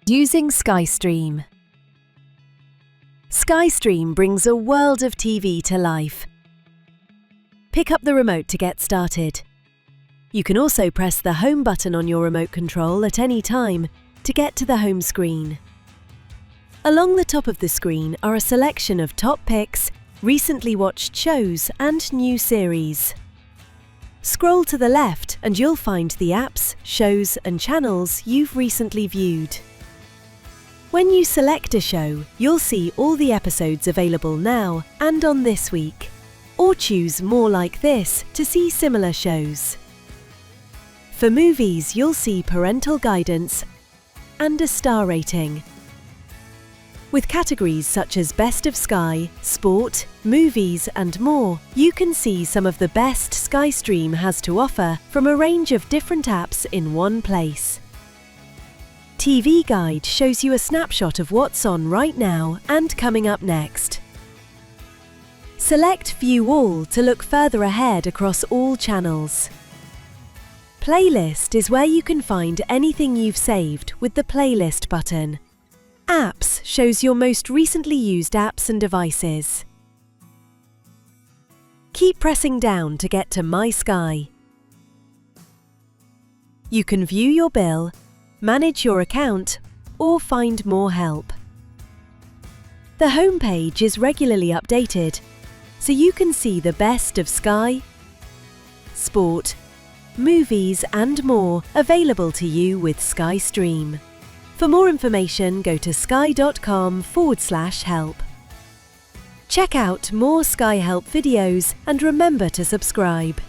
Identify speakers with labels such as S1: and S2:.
S1: Using SkyStream. SkyStream brings a world of TV to life. Pick up the remote to get started. You can also press the home button on your remote control at any time to get to the home screen. Along the top of the screen are a selection of top picks, recently watched shows and new series. Scroll to the left and you'll find the apps, shows and channels you've recently viewed. When you select a show, you'll see all the episodes available now and on this week. Or choose More Like This to see similar shows. For movies, you'll see parental guidance and a star rating. With categories such as Best of Sky, Sport, Movies and more, you can see some of the best SkyStream has to offer from a range of different apps in one place. TV Guide shows you a snapshot of what's on right now and coming up next. Select View All to look further ahead across all channels. Playlist is where you can find anything you've saved with the Playlist button. Apps shows your most recently used apps and devices. Keep pressing down to get to My Sky. You can view your bill, manage your account, or find more help. The home page is regularly updated, so you can see the best of Sky, Sport, Movies and more available to you with SkyStream. For more information, go to sky.com/help. Check out more Sky Help videos and remember to subscribe.